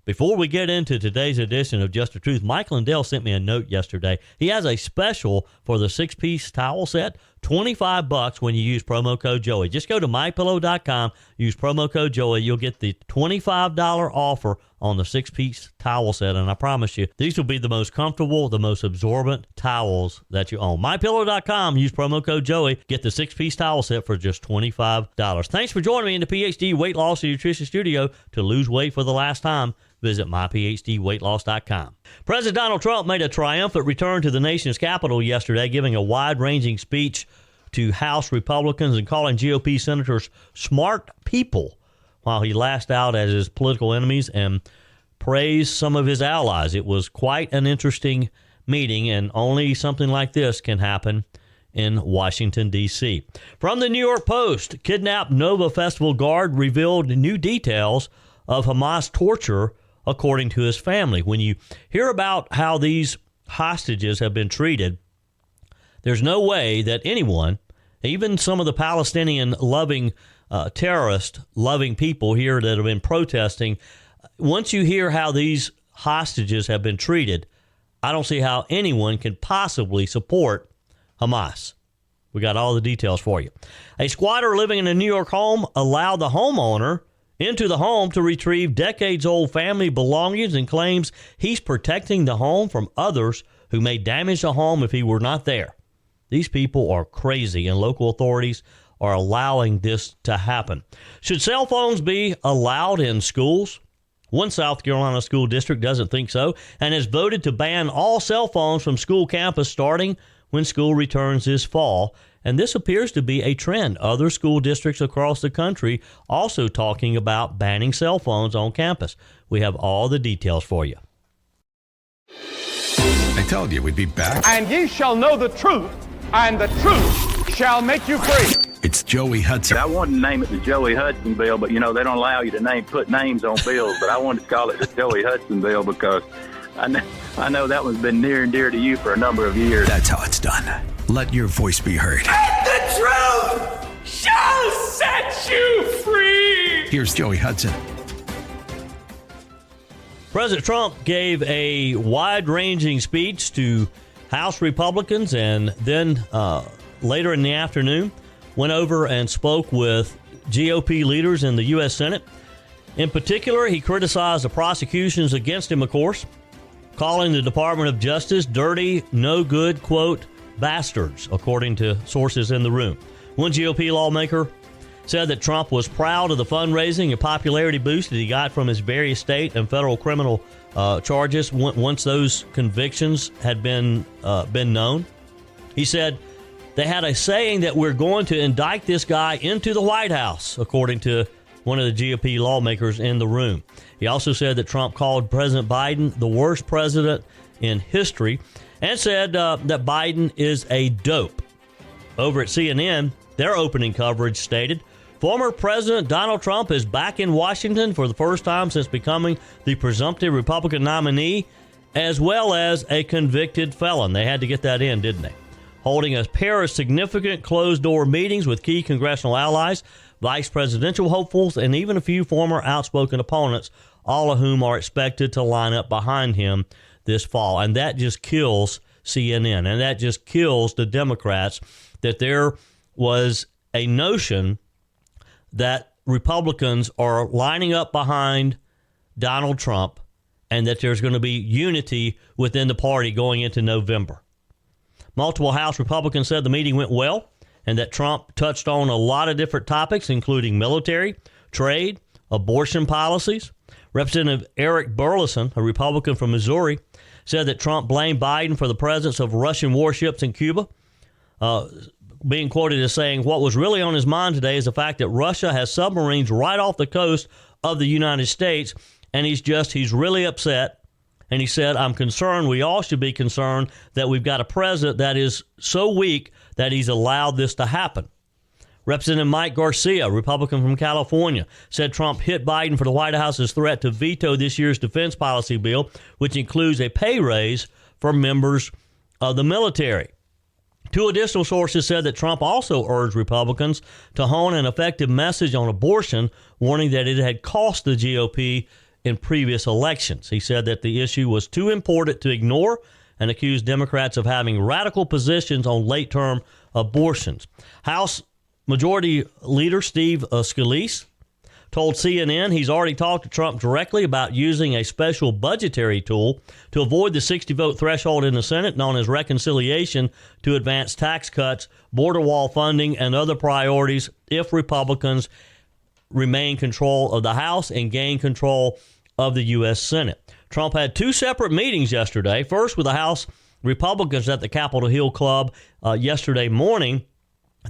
Before we get into today's edition of Just the Truth, Mike Lindell sent me a note yesterday. He has a special for the 6-piece towel set, $25 when you use promo code Joey. Just go to mypillow.com, use promo code Joey. You'll get the $25 offer on the 6-piece towel set, and I promise you, these will be the most comfortable, the most absorbent towels that you own. mypillow.com, use promo code Joey, get the 6-piece towel set for just $25. Thanks for joining me in the PhD Weight Loss and Nutrition Studio. To lose weight for the last time, visit myphdweightloss.com. President Donald Trump made a triumphant return to the nation's capital yesterday, giving a wide-ranging speech to House Republicans and calling GOP senators smart people, while he lashed out at his political enemies and praised some of his allies. It was quite an interesting meeting, and only something like this can happen in Washington, D.C. From the New York Post, kidnapped Nova Festival guard revealed new details of Hamas torture, according to his family. When you hear about how these hostages have been treated, there's no way that anyone, even some of the Palestinian-loving terrorist-loving people here that have been protesting, once you hear how these hostages have been treated, I don't see how anyone can possibly support Hamas. We got all the details for you. A squatter living in a New York home allowed the homeowner into the home to retrieve decades-old family belongings and claims he's protecting the home from others who may damage the home if he were not there. These people are crazy, and local authorities are allowing this to happen. Should cell phones be allowed in schools? One South Carolina school district doesn't think so and has voted to ban all cell phones from school campus starting when school returns this fall. And this appears to be a trend. Other school districts across the country also talking about banning cell phones on campus. We have all the details for you. I told you we'd be back. And ye shall know the truth, and the truth shall make you free. It's Joey Hudson. I wanted to name it the Joey Hudson bill, but, they don't allow you to put names on bills. But I wanted to call it the Joey Hudson bill because I know that one's been near and dear to you for a number of years. That's how it's done. Let your voice be heard. And the truth shall set you free. Here's Joey Hudson. President Trump gave a wide-ranging speech to House Republicans, and then later in the afternoon went over and spoke with GOP leaders in the U.S. Senate. In particular, he criticized the prosecutions against him, of course, calling the Department of Justice dirty, no good, quote, bastards, according to sources in the room. One GOP lawmaker said that Trump was proud of the fundraising and popularity boost that he got from his various state and federal criminal charges once those convictions had been known. He said they had a saying that we're going to indict this guy into the White House, according to one of the GOP lawmakers in the room. He also said that Trump called President Biden the worst president in history and said that Biden is a dope. Over at CNN, their opening coverage stated, former President Donald Trump is back in Washington for the first time since becoming the presumptive Republican nominee, as well as a convicted felon. They had to get that in, didn't they? Holding a pair of significant closed-door meetings with key congressional allies, vice presidential hopefuls, and even a few former outspoken opponents, all of whom are expected to line up behind him this fall. And that just kills CNN, and that just kills the Democrats, that there was a notion that Republicans are lining up behind Donald Trump and that there's going to be unity within the party going into November. Multiple House Republicans said the meeting went well and that Trump touched on a lot of different topics, including military, trade, abortion policies. Representative Eric Burleson, a Republican from Missouri, said that Trump blamed Biden for the presence of Russian warships in Cuba, being quoted as saying, what was really on his mind today is the fact that Russia has submarines right off the coast of the United States, and he's really upset. And he said, I'm concerned, we all should be concerned, that we've got a president that is so weak that he's allowed this to happen. Representative Mike Garcia, Republican from California, said Trump hit Biden for the White House's threat to veto this year's defense policy bill, which includes a pay raise for members of the military. Two additional sources said that Trump also urged Republicans to hone an effective message on abortion, warning that it had cost the GOP in previous elections. He said that the issue was too important to ignore and accused Democrats of having radical positions on late-term abortions. House Majority Leader Steve Scalise told CNN he's already talked to Trump directly about using a special budgetary tool to avoid the 60-vote threshold in the Senate, known as reconciliation, to advance tax cuts, border wall funding, and other priorities if Republicans remain control of the House and gain control of the U.S. Senate. Trump had two separate meetings yesterday, first with the House Republicans at the Capitol Hill Club yesterday morning.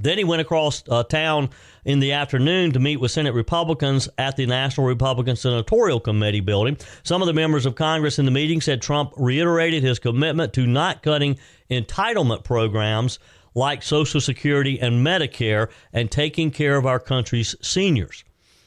Then he went across town in the afternoon to meet with Senate Republicans at the National Republican Senatorial Committee building. Some of the members of Congress in the meeting said Trump reiterated his commitment to not cutting entitlement programs like Social Security and Medicare and taking care of our country's seniors.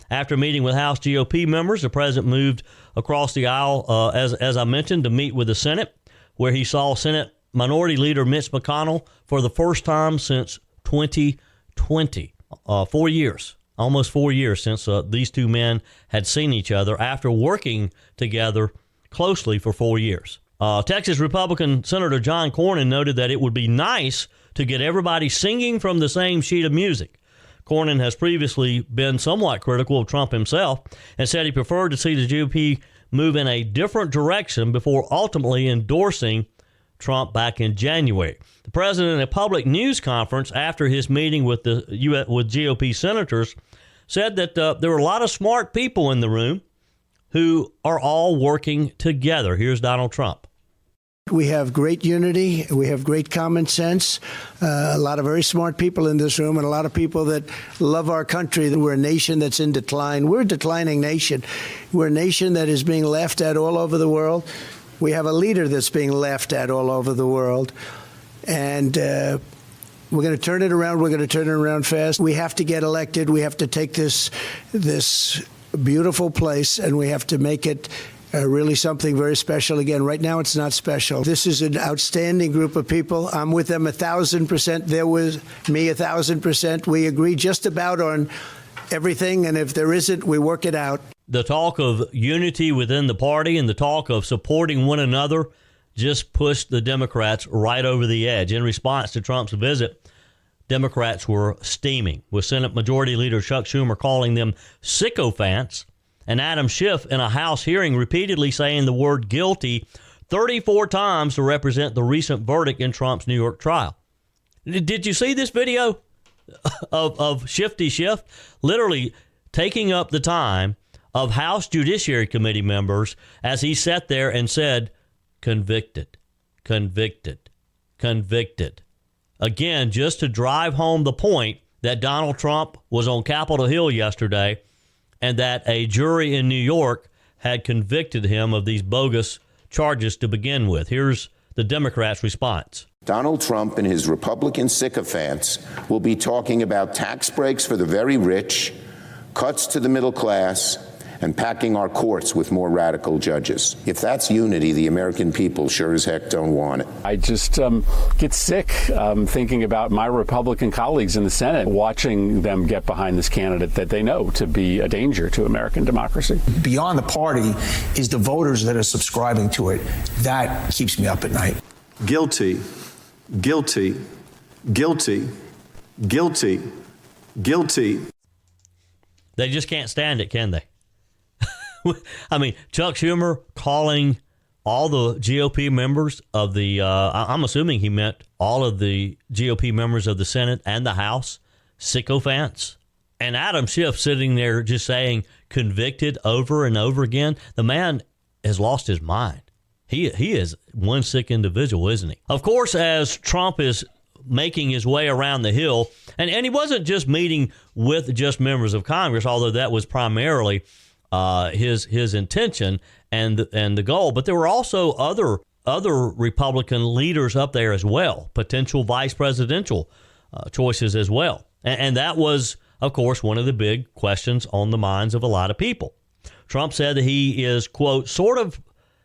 After meeting with House GOP members, the president moved across the aisle, as I mentioned, to meet with the Senate, where he saw Senate Minority Leader Mitch McConnell for the first time since 2020. 4 years, almost 4 years since these two men had seen each other after working together closely for 4 years. Texas Republican Senator John Cornyn noted that it would be nice to get everybody singing from the same sheet of music. Cornyn has previously been somewhat critical of Trump himself and said he preferred to see the GOP move in a different direction before ultimately endorsing Trump back in January. The president, in a public news conference after his meeting with GOP senators, said that there were a lot of smart people in the room who are all working together. Here's Donald Trump. We have great unity. We have great common sense. A lot of very smart people in this room and a lot of people that love our country. We're a nation that's in decline. We're a declining nation. We're a nation that is being laughed at all over the world. We have a leader that's being laughed at all over the world. And we're going to turn it around. We're going to turn it around fast. We have to get elected. We have to take this beautiful place and we have to make it really something very special. Again, right now it's not special. This is an outstanding group of people. I'm with them 1,000%. There was me 1,000%. We agree just about on everything. And if there isn't, we work it out. The talk of unity within the party and the talk of supporting one another just pushed the Democrats right over the edge. In response to Trump's visit, Democrats were steaming, with Senate Majority Leader Chuck Schumer calling them sycophants, and Adam Schiff in a House hearing repeatedly saying the word guilty 34 times to represent the recent verdict in Trump's New York trial. Did you see this video of Shifty Schiff literally taking up the time of House Judiciary Committee members as he sat there and said, convicted, convicted, convicted. Again, just to drive home the point that Donald Trump was on Capitol Hill yesterday and that a jury in New York had convicted him of these bogus charges to begin with. Here's the Democrats' response. Donald Trump and his Republican sycophants will be talking about tax breaks for the very rich, cuts to the middle class, and packing our courts with more radical judges. If that's unity, the American people sure as heck don't want it. I just get sick thinking about my Republican colleagues in the Senate, watching them get behind this candidate that they know to be a danger to American democracy. Beyond the party is the voters that are subscribing to it. That keeps me up at night. Guilty, guilty, guilty, guilty, guilty. They just can't stand it, can they? I mean, Chuck Schumer calling all the GOP members of the, I'm assuming he meant all of the GOP members of the Senate and the House, sycophants. And Adam Schiff sitting there just saying convicted over and over again. The man has lost his mind. He is one sick individual, isn't he? Of course, as Trump is making his way around the Hill, and he wasn't just meeting with just members of Congress, although that was primarily his intention and the goal, but there were also other Republican leaders up there as well, potential vice presidential choices as well, and that was, of course, one of the big questions on the minds of a lot of people. Trump said that he is, quote,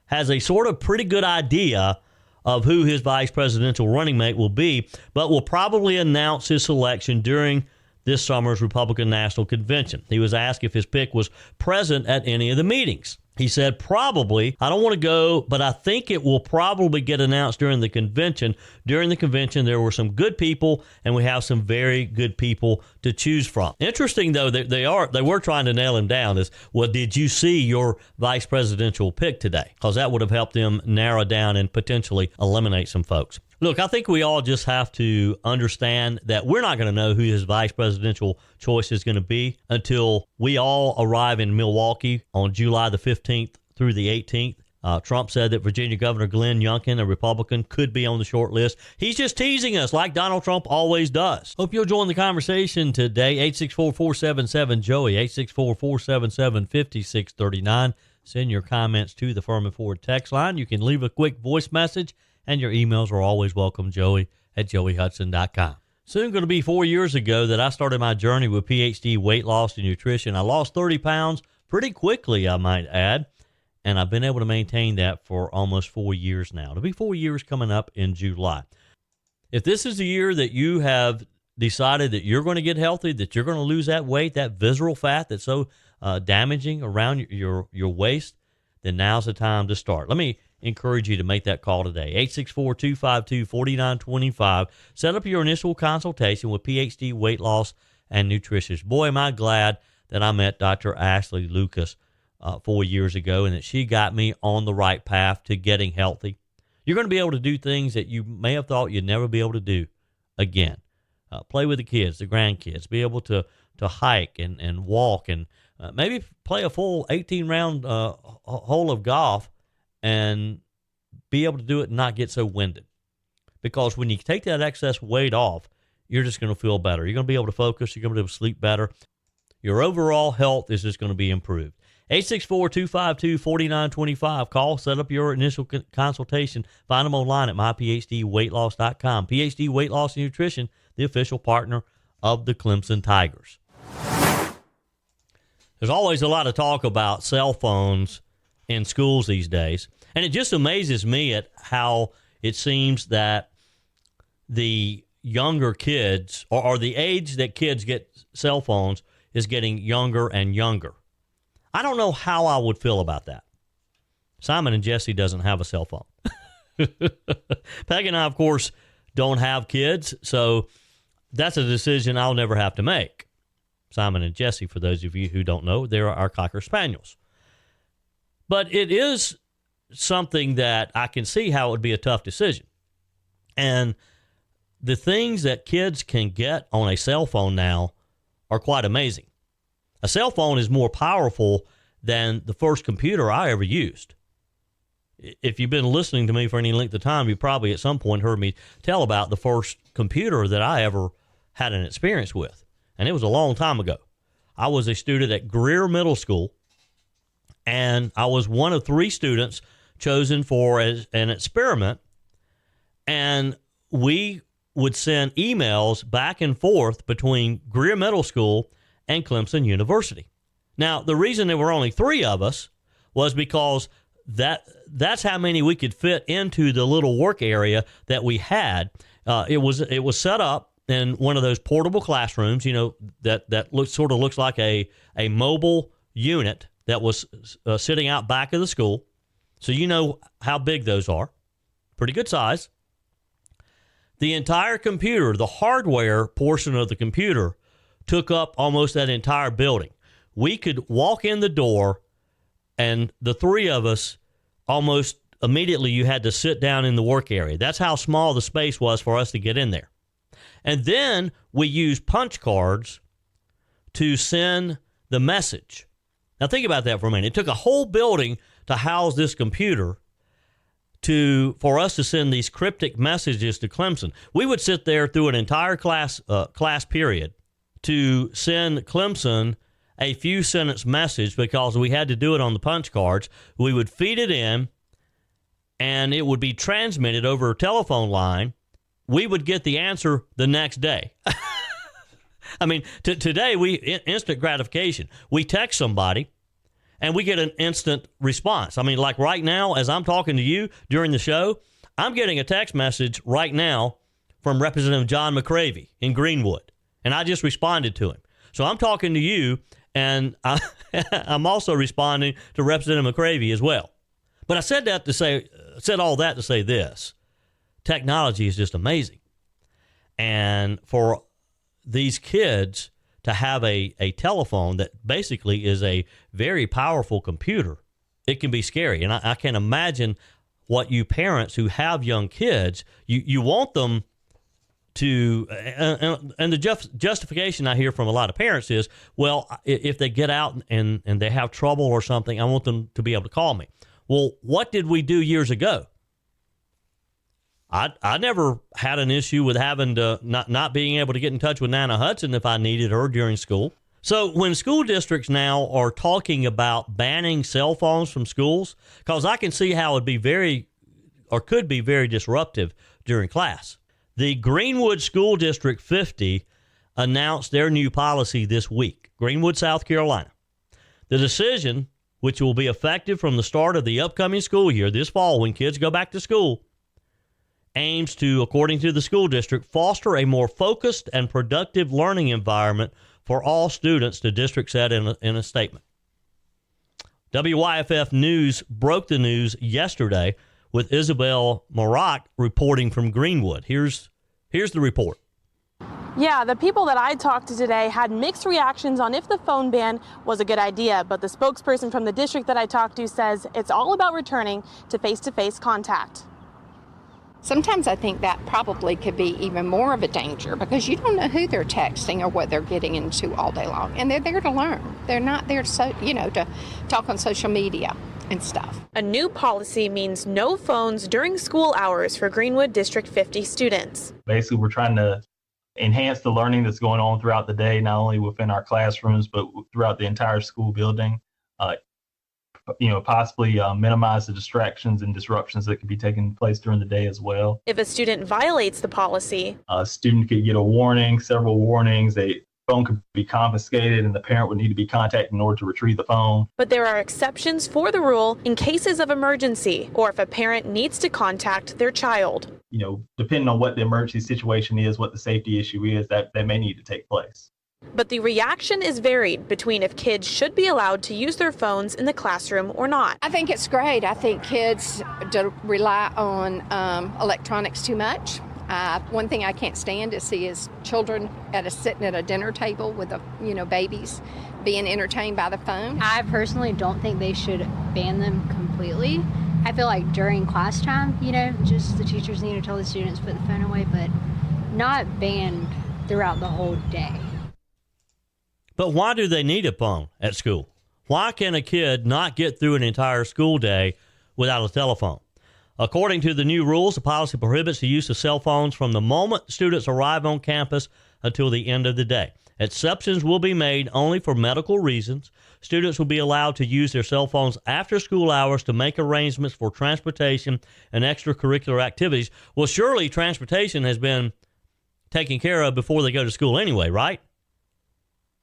has a pretty good idea of who his vice presidential running mate will be, but will probably announce his selection during this summer's Republican National Convention. He was asked if his pick was present at any of the meetings. He said, probably. I don't want to go, but I think it will probably get announced during the convention. During the convention, there were some good people, and we have some very good people to choose from. Interesting, though, they were trying to nail him down is, well, did you see your vice presidential pick today? Because that would have helped them narrow down and potentially eliminate some folks. Look, I think we all just have to understand that we're not going to know who his vice presidential choice is going to be until we all arrive in Milwaukee on July the 15th through the 18th. Trump said that Virginia Governor Glenn Youngkin, a Republican, could be on the short list. He's just teasing us like Donald Trump always does. Hope you'll join the conversation today. 864-477-JOEY, 864-477-5639. Send your comments to the Furman Ford text line. You can leave a quick voice message, and your emails are always welcome, joey@joeyhudson.com. Soon going to be 4 years ago that I started my journey with PhD weight loss and nutrition. I lost 30 pounds pretty quickly, I might add, and I've been able to maintain that for almost 4 years now. It'll be 4 years coming up in July. If this is the year that you have decided that you're going to get healthy, that you're going to lose that weight, that visceral fat that's so damaging around your waist, then now's the time to start. Let me encourage you to make that call today. 864-252-4925. Set up your initial consultation with PhD Weight Loss and Nutritionist. Boy, am I glad that I met Dr. Ashley Lucas 4 years ago and that she got me on the right path to getting healthy. You're going to be able to do things that you may have thought you'd never be able to do again. Play with the kids, the grandkids, be able to hike and walk and maybe play a full 18-round hole of golf and be able to do it and not get so winded. Because when you take that excess weight off, you're just going to feel better. You're going to be able to focus. You're going to be able to sleep better. Your overall health is just going to be improved. 864-252-4925. Call, set up your initial consultation. Find them online at myphdweightloss.com. PhD Weight Loss and Nutrition, the official partner of the Clemson Tigers. There's always a lot of talk about cell phones in schools these days. And it just amazes me at how it seems that the younger kids, or the age that kids get cell phones, is getting younger and younger. I don't know how I would feel about that. Simon and Jesse doesn't have a cell phone. Peg and I, of course, don't have kids, so that's a decision I'll never have to make. Simon and Jesse, for those of you who don't know, they're our Cocker Spaniels. But it is something that I can see how it would be a tough decision. And the things that kids can get on a cell phone now are quite amazing. A cell phone is more powerful than the first computer I ever used. If you've been listening to me for any length of time, you probably at some point heard me tell about the first computer that I ever had an experience with. And it was a long time ago. I was a student at Greer Middle School, and I was one of 3 students chosen for an experiment. And we would send emails back and forth between Greer Middle School and Clemson University. Now, the reason there were only 3 of us was because that's how many we could fit into the little work area that we had. It was set up in one of those portable classrooms, you know, that looks like a mobile unit that was sitting out back of the school. So you know how big those are. Pretty good size. The entire computer, the hardware portion of the computer, took up almost that entire building. We could walk in the door, and the 3 of us, almost immediately you had to sit down in the work area. That's how small the space was for us to get in there. And then we used punch cards to send the message. Now think about that for a minute. It took a whole building to house this computer for us to send these cryptic messages to Clemson. We would sit there through an entire class period to send Clemson a few sentence message because we had to do it on the punch cards. We would feed it in, and it would be transmitted over a telephone line. We would get the answer the next day. I mean, today, instant gratification. We text somebody, and we get an instant response. I mean, like right now, as I'm talking to you during the show, I'm getting a text message right now from Representative John McCravey in Greenwood. And I just responded to him. So I'm talking to you, and I'm also responding to Representative McCravey as well. But I said all that to say this. Technology is just amazing. And for these kids to have a telephone that basically is a very powerful computer, it can be scary. And I can imagine what you parents who have young kids, you want them to, and the justification I hear from a lot of parents is, well, if they get out and they have trouble or something, I want them to be able to call me. Well, what did we do years ago? I never had an issue with having to not being able to get in touch with Nana Hudson if I needed her during school. So when school districts now are talking about banning cell phones from schools, because I can see how it'd be could be very disruptive during class. The Greenwood School District 50 announced their new policy this week, Greenwood, South Carolina. The decision, which will be effective from the start of the upcoming school year this fall when kids go back to school, aims to, according to the school district, foster a more focused and productive learning environment for all students, the district said in a statement. WYFF News broke the news yesterday with Isabel Maroc reporting from Greenwood. Here's the report. Yeah, the people that I talked to today had mixed reactions on if the phone ban was a good idea, but the spokesperson from the district that I talked to says it's all about returning to face-to-face contact. Sometimes I think that probably could be even more of a danger because you don't know who they're texting or what they're getting into all day long. And they're there to learn. They're not there to talk on social media and stuff. A new policy means no phones during school hours for Greenwood District 50 students. Basically, we're trying to enhance the learning that's going on throughout the day, not only within our classrooms, but throughout the entire school building. Possibly minimize the distractions and disruptions that could be taking place during the day as well. If a student violates the policy, a student could get a warning, several warnings. A phone could be confiscated and the parent would need to be contacted in order to retrieve the phone. But there are exceptions for the rule in cases of emergency or if a parent needs to contact their child. Depending on what the emergency situation is, what the safety issue is, that may need to take place. But the reaction is varied between if kids should be allowed to use their phones in the classroom or not. I think it's great. I think kids rely on electronics too much. One thing I can't stand to see is children sitting at a dinner table with babies being entertained by the phone. I personally don't think they should ban them completely. I feel like during class time, just the teachers need to tell the students to put the phone away, but not banned throughout the whole day. But why do they need a phone at school? Why can a kid not get through an entire school day without a telephone? According to the new rules, the policy prohibits the use of cell phones from the moment students arrive on campus until the end of the day. Exceptions will be made only for medical reasons. Students will be allowed to use their cell phones after school hours to make arrangements for transportation and extracurricular activities. Well, surely transportation has been taken care of before they go to school anyway, right?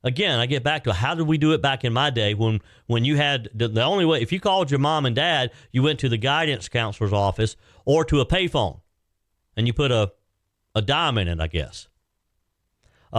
Again, I get back to how did we do it back in my day when you had the only way, if you called your mom and dad, you went to the guidance counselor's office or to a payphone and you put a dime in it, I guess.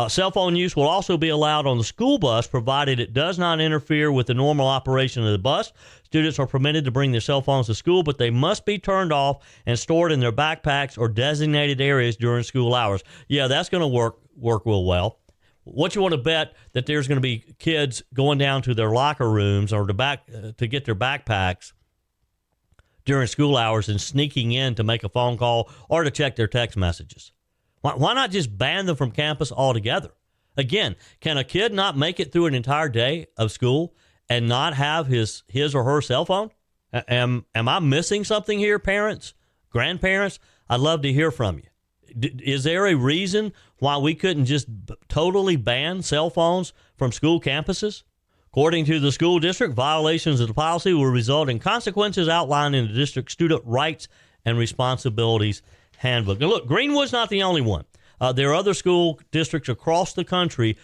Cell phone use will also be allowed on the school bus provided it does not interfere with the normal operation of the bus. Students are permitted to bring their cell phones to school, but they must be turned off and stored in their backpacks or designated areas during school hours. Yeah, that's going to work real well. What you want to bet that there's going to be kids going down to their locker rooms or to get their backpacks during school hours and sneaking in to make a phone call or to check their text messages? Why not just ban them from campus altogether? Again, can a kid not make it through an entire day of school and not have his or her cell phone? Am I missing something here, parents, grandparents? I'd love to hear from you. Is there a reason why we couldn't just totally ban cell phones from school campuses? According to the school district, violations of the policy will result in consequences outlined in the district's student rights and responsibilities handbook. Now, look, Greenwood's not the only one. There are other school districts across the country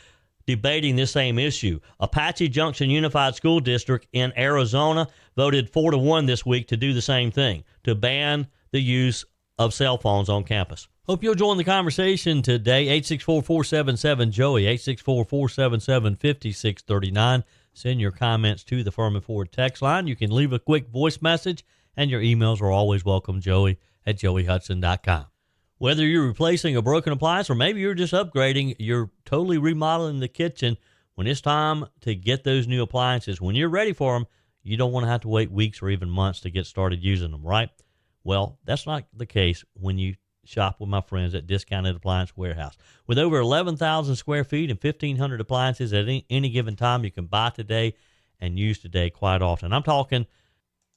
debating this same issue. Apache Junction Unified School District in Arizona voted 4-1 this week to do the same thing, to ban the use of cell phones on campus. Hope you'll join the conversation today. 864-477-JOEY, 864-477-5639. Send your comments to the Furman Ford text line. You can leave a quick voice message, and your emails are always welcome, joey@joeyhudson.com. Whether you're replacing a broken appliance or maybe you're just upgrading, you're totally remodeling the kitchen, when it's time to get those new appliances, when you're ready for them, you don't want to have to wait weeks or even months to get started using them, right? Well, that's not the case when you shop with my friends at Discounted Appliance Warehouse. With over 11,000 square feet and 1,500 appliances at any given time, you can buy today and use today quite often. I'm talking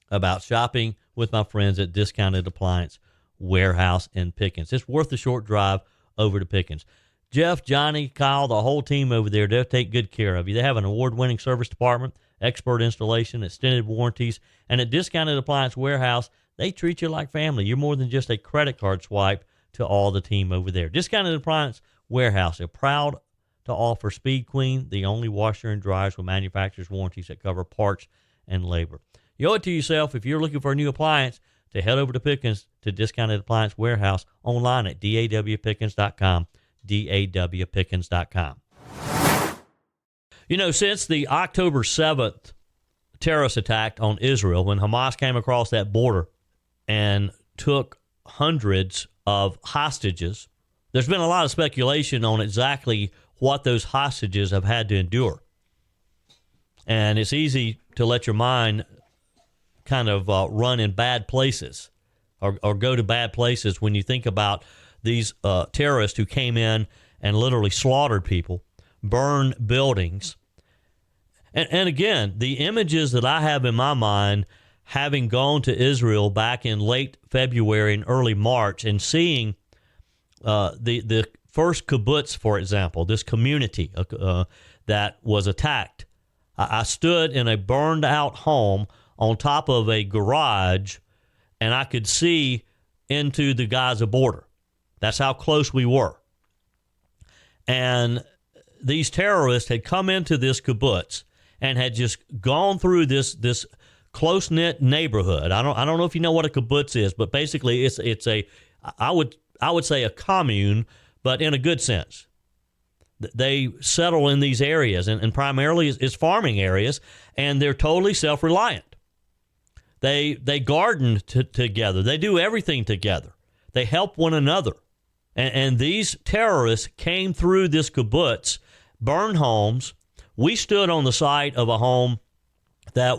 about shopping with my friends at Discounted Appliance Warehouse in Pickens. It's worth the short drive over to Pickens. Jeff, Johnny, Kyle, the whole team over there, they'll take good care of you. They have an award-winning service department, expert installation, extended warranties, and at Discounted Appliance Warehouse, they treat you like family. You're more than just a credit card swipe to all the team over there. Discounted Appliance Warehouse, they're proud to offer Speed Queen, the only washer and dryers with manufacturer's warranties that cover parts and labor. You owe it to yourself, if you're looking for a new appliance, to head over to Pickens to Discounted Appliance Warehouse online at dawpickens.com, dawpickens.com. You know, since the October 7th terrorist attack on Israel, when Hamas came across that border and took hundreds of hostages, there's been a lot of speculation on exactly what those hostages have had to endure. And it's easy to let your mind kind of run in bad places or go to bad places when you think about these terrorists who came in and literally slaughtered people, burned buildings. And again, the images that I have in my mind, having gone to Israel back in late February and early March and seeing the first kibbutz, for example, this community that was attacked. I stood in a burned out home on top of a garage, and I could see into the Gaza border. That's how close we were. And these terrorists had come into this kibbutz and had just gone through this close-knit neighborhood. I don't know if you know what a kibbutz is, but basically it's a I would say a commune, but in a good sense. They settle in these areas, and primarily it's farming areas, and they're totally self-reliant. They garden together. They do everything together. They help one another. And these terrorists came through this kibbutz, burned homes. We stood on the site of a home that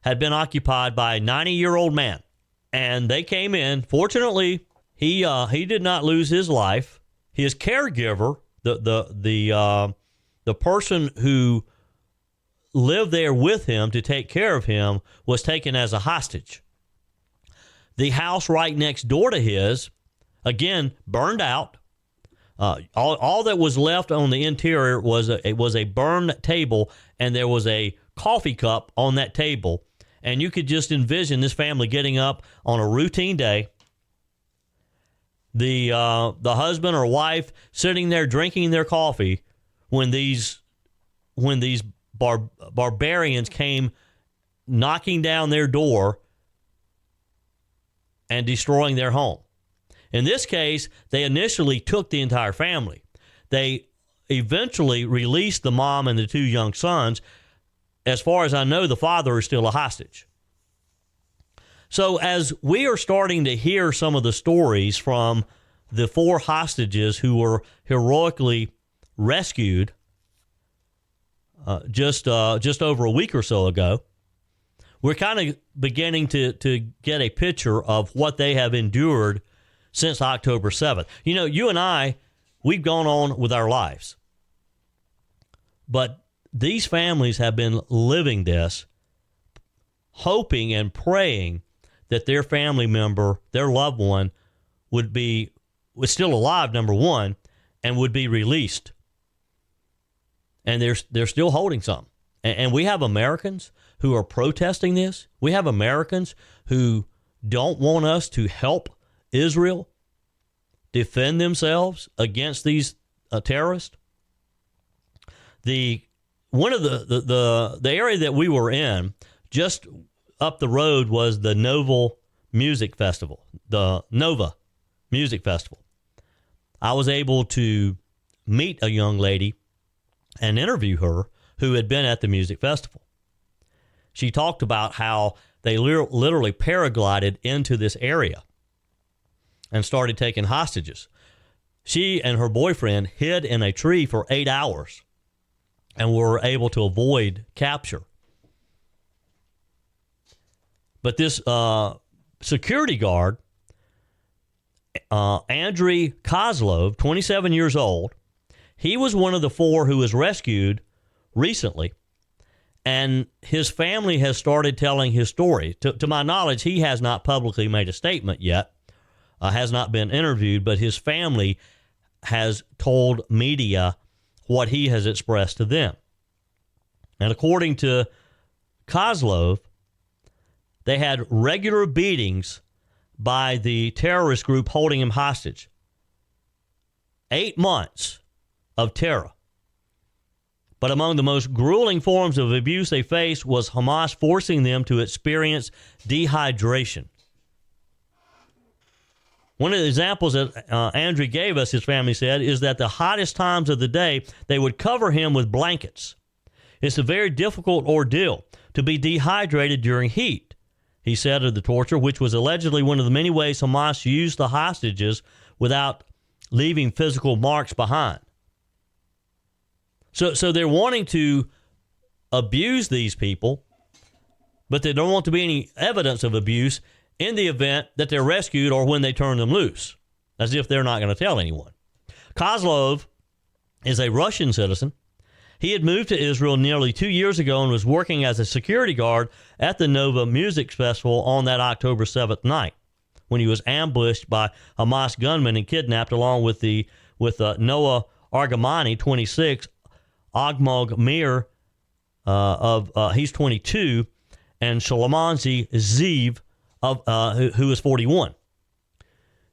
had been occupied by a 90-year-old man. And they came in. Fortunately, he did not lose his life. His caregiver, the person who lived there with him to take care of him, was taken as a hostage. The house right next door to his, again, burned out. All that was left on the interior was a burned table, and there was a coffee cup on that table. And you could just envision this family getting up on a routine day, the husband or wife sitting there drinking their coffee when these barbarians came knocking down their door and destroying their home. In this case, they initially took the entire family. They eventually released the mom and the two young sons. As far as I know, the father is still a hostage. So as we are starting to hear some of the stories from the 4 hostages who were heroically rescued just over a week or so ago, we're kind of beginning to get a picture of what they have endured since October 7th. You know, you and I, we've gone on with our lives. But these families have been living this, hoping and praying that their family member, their loved one, was still alive, number one, and would be released. And they're still holding some. And we have Americans who are protesting this. We have Americans who don't want us to help Israel defend themselves against these terrorists. One of the area that we were in, just up the road, was the Nova Music Festival. I was able to meet a young lady and interview her who had been at the music festival. She talked about how they literally paraglided into this area and started taking hostages. She and her boyfriend hid in a tree for 8 hours and were able to avoid capture. But this security guard, Andriy Kozlov, 27 years old, he was one of the 4 who was rescued recently, and his family has started telling his story. To my knowledge, he has not publicly made a statement yet, has not been interviewed, but his family has told media what he has expressed to them. And according to Kozlov, they had regular beatings by the terrorist group holding him hostage. 8 months of terror. But among the most grueling forms of abuse they faced was Hamas forcing them to experience dehydration. One of the examples that Andrew gave us, his family said, is that the hottest times of the day, they would cover him with blankets. It's a very difficult ordeal to be dehydrated during heat, he said of the torture, which was allegedly one of the many ways Hamas used the hostages without leaving physical marks behind. So they're wanting to abuse these people, but there don't want to be any evidence of abuse in the event that they're rescued or when they turn them loose, as if they're not going to tell anyone. Kozlov is a Russian citizen. He had moved to Israel nearly 2 years ago and was working as a security guard at the Nova Music Festival on that October 7th night when he was ambushed by Hamas gunmen and kidnapped along with Noah Argamani, 26, Agmog Mir, he's 22, and Shalamanzi Ziv, who is 41.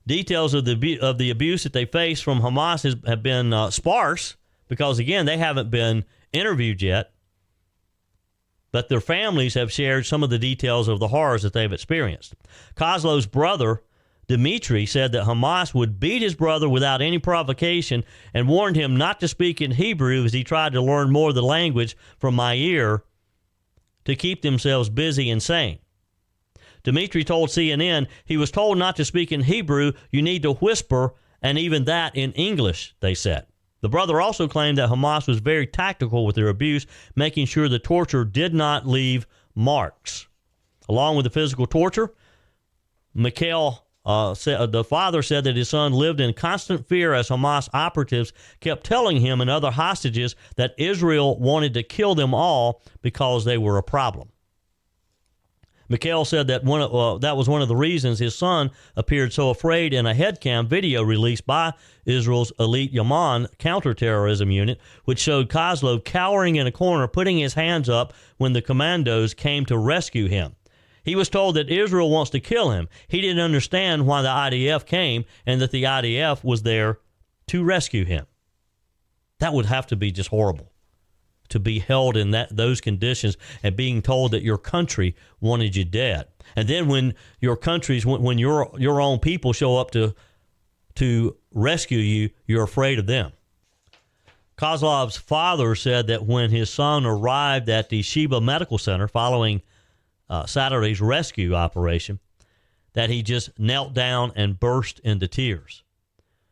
Details of the abuse that they face from Hamas have been sparse because, again, they haven't been interviewed yet. But their families have shared some of the details of the horrors that they've experienced. Kozlov's brother, Dmitry, said that Hamas would beat his brother without any provocation and warned him not to speak in Hebrew as he tried to learn more of the language from Meir to keep themselves busy and sane. Dmitry told CNN he was told not to speak in Hebrew, you need to whisper, and even that in English, they said. The brother also claimed that Hamas was very tactical with their abuse, making sure the torture did not leave marks. Along with the physical torture, Mikhail, the father, said that his son lived in constant fear as Hamas operatives kept telling him and other hostages that Israel wanted to kill them all because they were a problem. Mikhail said that that was one of the reasons his son appeared so afraid in a headcam video released by Israel's elite Yaman counterterrorism unit, which showed Kozlov cowering in a corner, putting his hands up when the commandos came to rescue him. He was told that Israel wants to kill him. He didn't understand why the IDF came and that the IDF was there to rescue him. That would have to be just horrible, to be held in those conditions and being told that your country wanted you dead. And then when your countries, when your own people show up to rescue you, you're afraid of them. Kozlov's father said that when his son arrived at the Sheba Medical Center following Saturday's rescue operation, that he just knelt down and burst into tears.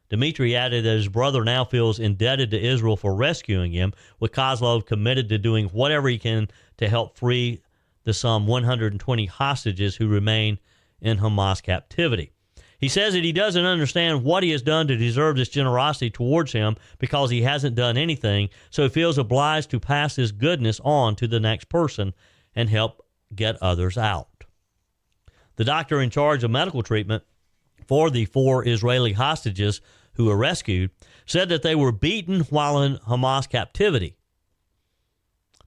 Dmitry added that his brother now feels indebted to Israel for rescuing him, with Kozlov committed to doing whatever he can to help free the some 120 hostages who remain in Hamas captivity. He says that he doesn't understand what he has done to deserve this generosity towards him because he hasn't done anything, so he feels obliged to pass his goodness on to the next person and help get others out. The doctor in charge of medical treatment for the 4 Israeli hostages who were rescued said that they were beaten while in Hamas captivity.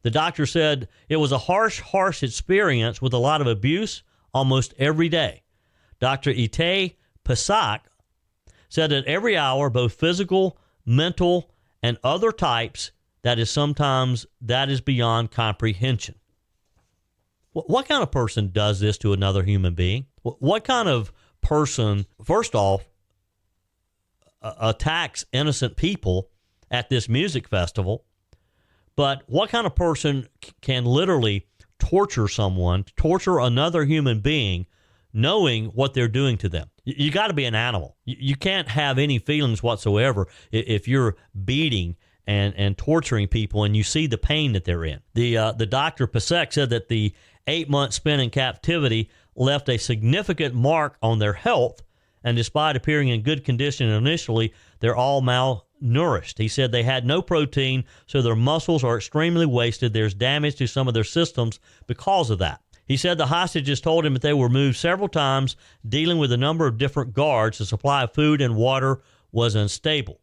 The doctor said it was a harsh experience with a lot of abuse almost every day. Dr. Itay Pasak said that every hour, both physical, mental, and other types, that is beyond comprehension. What kind of person does this to another human being? What kind of person, first off, attacks innocent people at this music festival. But what kind of person can literally torture someone, torture another human being, knowing what they're doing to them? You got to be an animal. You can't have any feelings whatsoever if you're beating and torturing people and you see the pain that they're in. The Dr. Pasek said that the 8 months spent in captivity left a significant mark on their health, and despite appearing in good condition initially, they're all malnourished. He said they had no protein, so their muscles are extremely wasted. There's damage to some of their systems because of that. He said the hostages told him that they were moved several times, dealing with a number of different guards. The supply of food and water was unstable.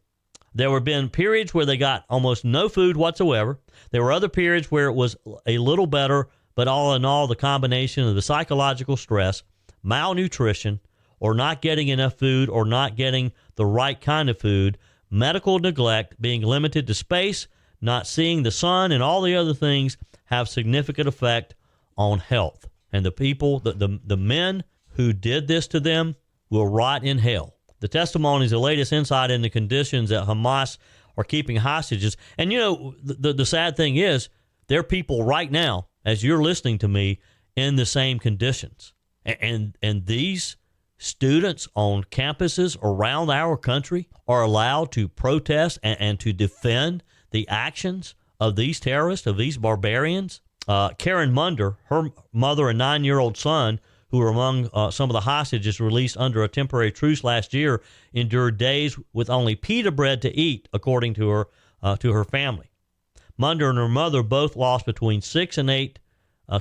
There have been periods where they got almost no food whatsoever. There were other periods where it was a little better, but all in all, the combination of the psychological stress, malnutrition, or not getting enough food or not getting the right kind of food, medical neglect, being limited to space, not seeing the sun, and all the other things have significant effect on health. And the people, the men who did this to them will rot in hell. The testimony is the latest insight into conditions that Hamas are keeping hostages. And, you know, the sad thing is there are people right now, as you're listening to me, in the same conditions. And these students on campuses around our country are allowed to protest and to defend the actions of these terrorists, of these barbarians. Karen Munder, her mother and 9-year-old son, who were among some of the hostages released under a temporary truce last year, endured days with only pita bread to eat, according to her family. Munder and her mother both lost between 6 and 8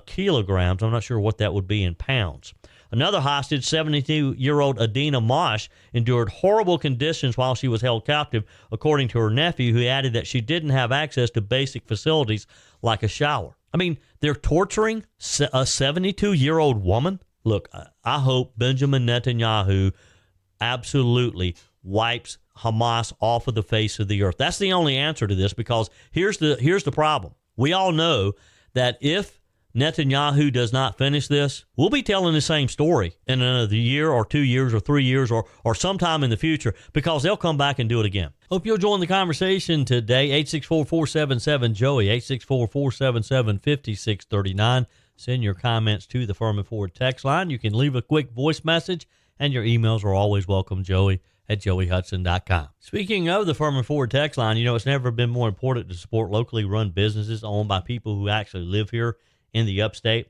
kilograms. I'm not sure what that would be in pounds. Another hostage, 72-year-old Adina Mosh, endured horrible conditions while she was held captive, according to her nephew, who added that she didn't have access to basic facilities like a shower. I mean, they're torturing a 72-year-old woman. Look, I hope Benjamin Netanyahu absolutely wipes Hamas off of the face of the earth. That's the only answer to this, because here's the problem. We all know that if Netanyahu does not finish this, we'll be telling the same story in another year or 2 years or 3 years or sometime in the future, because they'll come back and do it again. Hope you'll join the conversation today. 864-477-JOEY, 864-477-5639. Send your comments to the Furman Ford text line. You can leave a quick voice message, and your emails are always welcome, joey@joeyhudson.com. Speaking of the Furman Ford text line, you know, it's never been more important to support locally run businesses owned by people who actually live here in the upstate.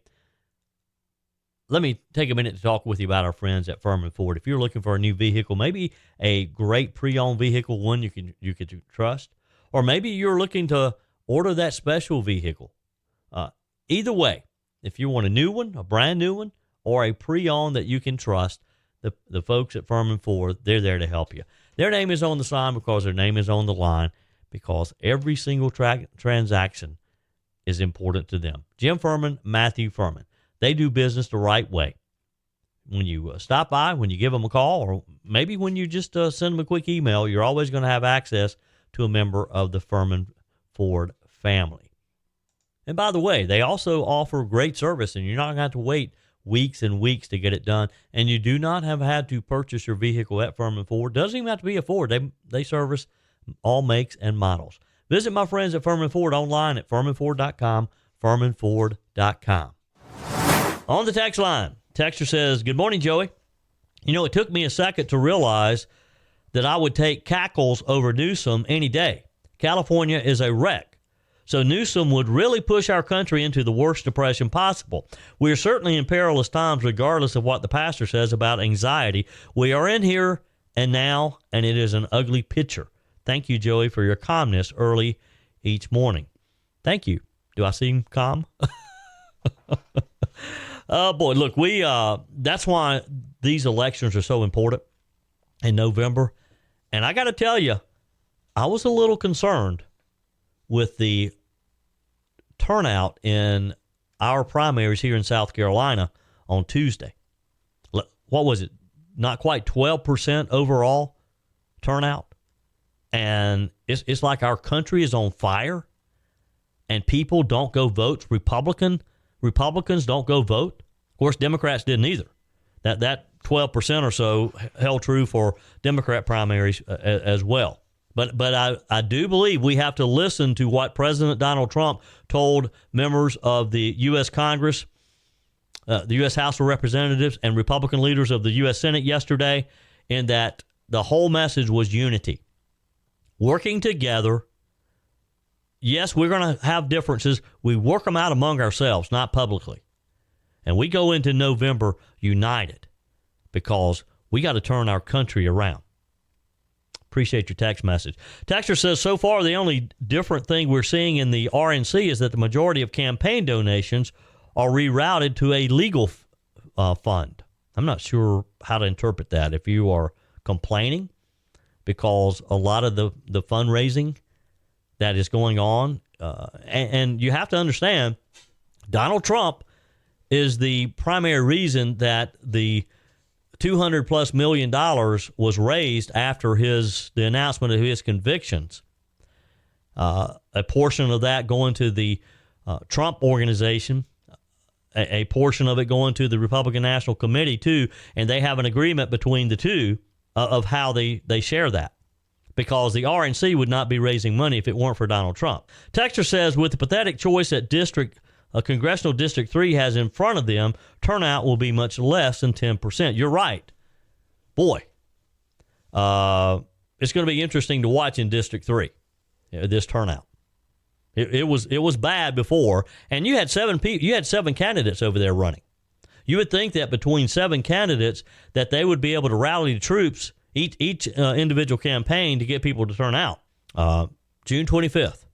Let me take a minute to talk with you about our friends at Furman Ford. If you're looking for a new vehicle, maybe a great pre-owned vehicle, one you can trust, or maybe you're looking to order that special vehicle. Either way, if you want a new one, a brand new one, or a pre-owned that you can trust, the folks at Furman Ford, they're there to help you. Their name is on the sign because their name is on the line, because every single transaction is important to them. Jim Furman, Matthew Furman. They do business the right way. When you stop by, when you give them a call, or maybe when you just send them a quick email, you're always going to have access to a member of the Furman Ford family. And by the way, they also offer great service, and you're not going to have to wait weeks and weeks to get it done. And you do not have had to purchase your vehicle at Furman Ford. Doesn't even have to be a Ford. They service all makes and models. Visit my friends at Furman Ford online at FurmanFord.com, FurmanFord.com. On the text line, texter says, "Good morning, Joey. You know, it took me a second to realize that I would take Cackles over Newsom any day. California is a wreck. So Newsom would really push our country into the worst depression possible. We are certainly in perilous times, regardless of what the pastor says about anxiety. We are in here and now, and it is an ugly picture. Thank you, Joey, for your calmness early each morning." Thank you. Do I seem calm? Oh, boy, look, that's why these elections are so important in November. And I got to tell you, I was a little concerned with the turnout in our primaries here in South Carolina on Tuesday. What was it? Not quite 12% overall turnout. And it's like our country is on fire and people don't go vote. Republicans don't go vote. Of course, Democrats didn't either. That 12% or so held true for Democrat primaries as well. But I do believe we have to listen to what President Donald Trump told members of the U.S. Congress, the U.S. House of Representatives, and Republican leaders of the U.S. Senate yesterday, in that the whole message was unity. Working together. Yes, we're going to have differences. We work them out among ourselves, not publicly. And we go into November united because we got to turn our country around. Appreciate your text message. Texter says, so far, the only different thing we're seeing in the RNC is that the majority of campaign donations are rerouted to a legal fund. I'm not sure how to interpret that. If you are complaining because a lot of the fundraising that is going on, and you have to understand, Donald Trump is the primary reason that the $200+ million was raised after the announcement of his convictions. A portion of that going to the Trump organization, a portion of it going to the Republican National Committee too, and they have an agreement between the two of how they share that, because the RNC would not be raising money if it weren't for Donald Trump. Texter says, with the pathetic choice that Congressional District 3 has in front of them, turnout will be much less than 10%. You're right. Boy, it's going to be interesting to watch in District 3, this turnout. It was bad before, and you had 7 candidates over there running. You would think that between 7 candidates that they would be able to rally the troops, each individual campaign, to get people to turn out. June 25th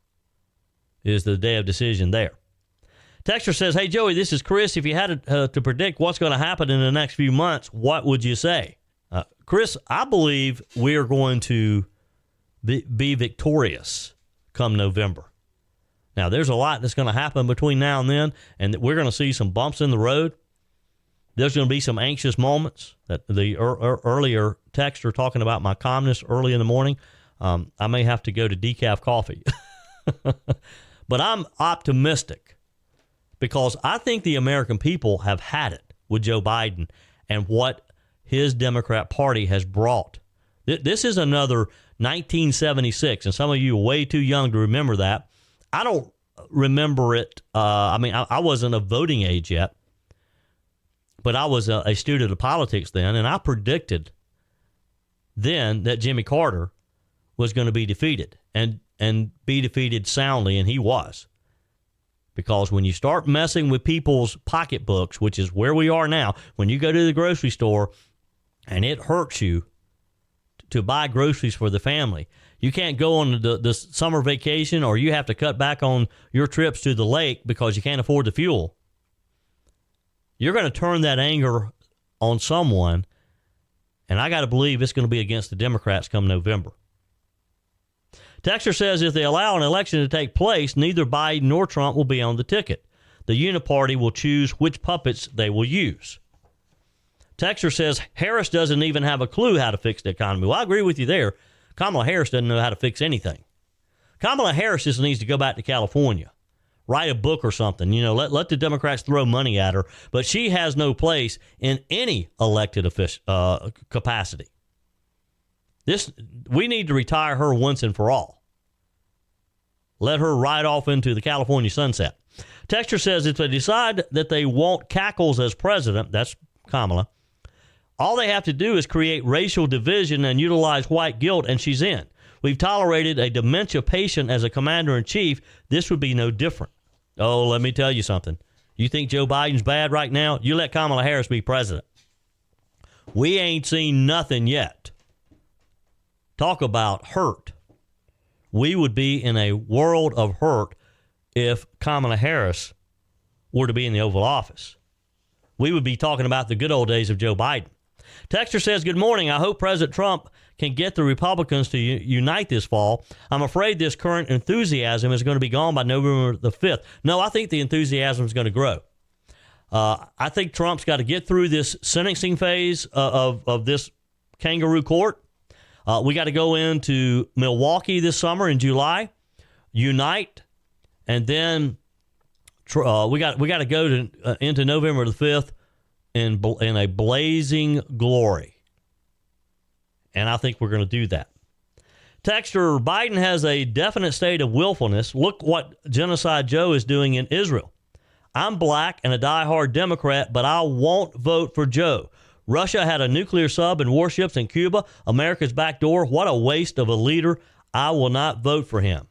is the day of decision there. Texter says, hey, Joey, this is Chris. If you had to predict what's going to happen in the next few months, what would you say? Chris, I believe we are going to be victorious come November. Now, there's a lot that's going to happen between now and then, and we're going to see some bumps in the road. There's going to be some anxious moments. That the earlier texter talking about my calmness early in the morning, I may have to go to decaf coffee. But I'm optimistic, because I think the American people have had it with Joe Biden and what his Democrat Party has brought. This is another 1976, and some of you are way too young to remember that. I don't remember it. I wasn't of voting age yet, but I was a student of politics then, and I predicted then that Jimmy Carter was going to be defeated and be defeated soundly, and he was. Because when you start messing with people's pocketbooks, which is where we are now, when you go to the grocery store and it hurts you to buy groceries for the family, you can't go on the summer vacation, or you have to cut back on your trips to the lake because you can't afford the fuel. You're going to turn that anger on someone, and I got to believe it's going to be against the Democrats come November. Texter says, if they allow an election to take place, neither Biden nor Trump will be on the ticket. The uniparty will choose which puppets they will use. Texter says, Harris doesn't even have a clue how to fix the economy. Well, I agree with you there. Kamala Harris doesn't know how to fix anything. Kamala Harris just needs to go back to California, write a book or something. Let the Democrats throw money at her. But she has no place in any elected capacity. We need to retire her once and for all. Let her ride off into the California sunset. Texter says, if they decide that they want Cackles as president, that's Kamala, all they have to do is create racial division and utilize white guilt, and she's in. We've tolerated a dementia patient as a commander-in-chief. This would be no different. Oh, let me tell you something. You think Joe Biden's bad right now? You let Kamala Harris be president. We ain't seen nothing yet. Talk about hurt. We would be in a world of hurt if Kamala Harris were to be in the Oval Office. We would be talking about the good old days of Joe Biden. Texter says, good morning. I hope President Trump can get the Republicans to unite this fall. I'm afraid this current enthusiasm is going to be gone by November the 5th. No, I think the enthusiasm is going to grow. I think Trump's got to get through this sentencing phase of this kangaroo court. We got to go into Milwaukee this summer in July, unite, and then we got to go into November the 5th in a blazing glory. And I think we're going to do that. Texter, Biden has a definite state of willfulness. Look what Genocide Joe is doing in Israel. I'm black and a diehard Democrat, but I won't vote for Joe. Russia had a nuclear sub and warships in Cuba, America's back door. What a waste of a leader. I will not vote for him.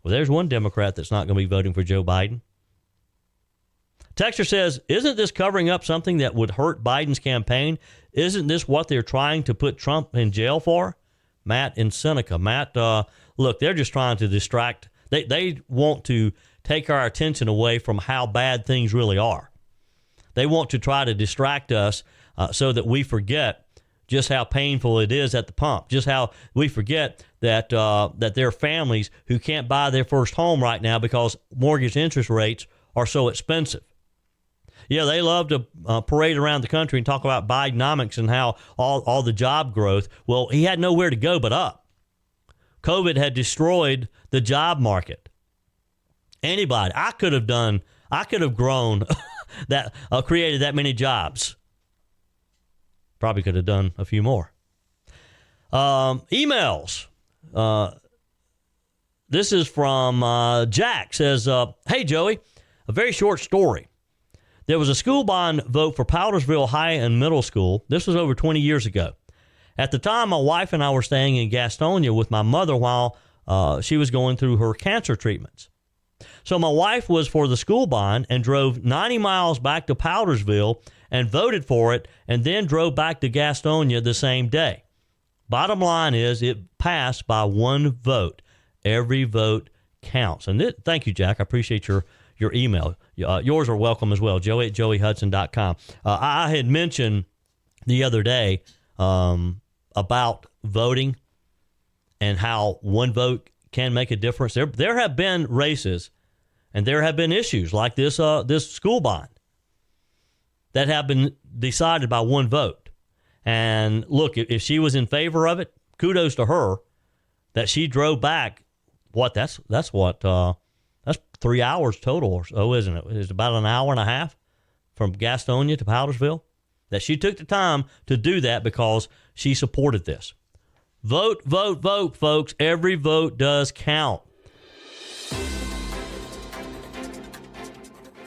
Well, there's one Democrat that's not going to be voting for Joe Biden. Texter says, isn't this covering up something that would hurt Biden's campaign? Isn't this what they're trying to put Trump in jail for? Matt in Seneca. Matt, look, they're just trying to distract. They want to take our attention away from how bad things really are. They want to try to distract us so that we forget just how painful it is at the pump, just how we forget that that there are families who can't buy their first home right now because mortgage interest rates are so expensive. Yeah, they love to parade around the country and talk about Bidenomics and how all the job growth. Well, he had nowhere to go but up. COVID had destroyed the job market. Anybody, I could have grown that, created that many jobs. Probably could have done a few more. Emails. This is from Jack. Says, hey, Joey, a very short story. There was a school bond vote for Powdersville High and Middle School. This was over 20 years ago. At the time, my wife and I were staying in Gastonia with my mother while she was going through her cancer treatments. So my wife was for the school bond and drove 90 miles back to Powdersville and voted for it and then drove back to Gastonia the same day. Bottom line is it passed by one vote. Every vote counts. And thank you, Jack. I appreciate your email. Yours are welcome as well, Joey at joeyhudson.com. I had mentioned the other day about voting and how one vote can make a difference. There have been races and there have been issues like this school bond that have been decided by one vote. And look, if she was in favor of it, kudos to her that she drove back. That's 3 hours total or so, isn't it? It's about an hour and a half from Gastonia to Powdersville. That she took the time to do that because she supported this. Vote, vote, vote, folks. Every vote does count.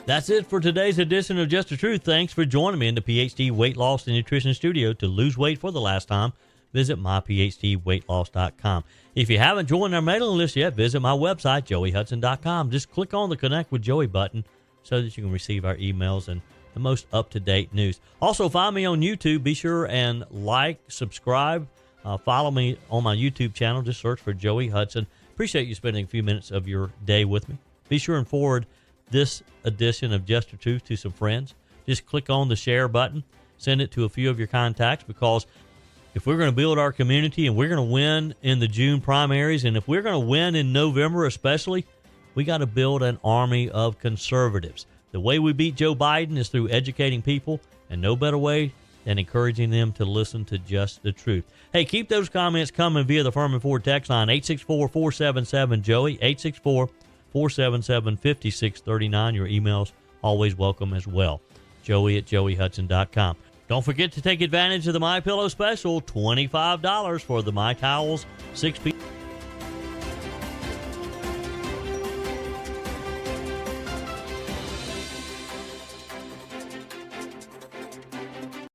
That's it for today's edition of Just the Truth. Thanks for joining me in the PhD Weight Loss and Nutrition Studio. To lose weight for the last time, visit myphdweightloss.com. If you haven't joined our mailing list yet, visit my website, joeyhudson.com. Just click on the Connect with Joey button so that you can receive our emails and the most up-to-date news. Also, find me on YouTube. Be sure and like, subscribe, follow me on my YouTube channel. Just search for Joey Hudson. Appreciate you spending a few minutes of your day with me. Be sure and forward this edition of Just the Truth to some friends. Just click on the share button. Send it to a few of your contacts, because if we're going to build our community and we're going to win in the June primaries, and if we're going to win in November especially, we got to build an army of conservatives. The way we beat Joe Biden is through educating people, and no better way than encouraging them to listen to Just the Truth. Hey, keep those comments coming via the Furman Ford text line, 864-477-JOEY, 864-477-5639. Your emails always welcome as well. Joey at joeyhudson.com. Don't forget to take advantage of the MyPillow special, $25 for the My Towels 6-piece.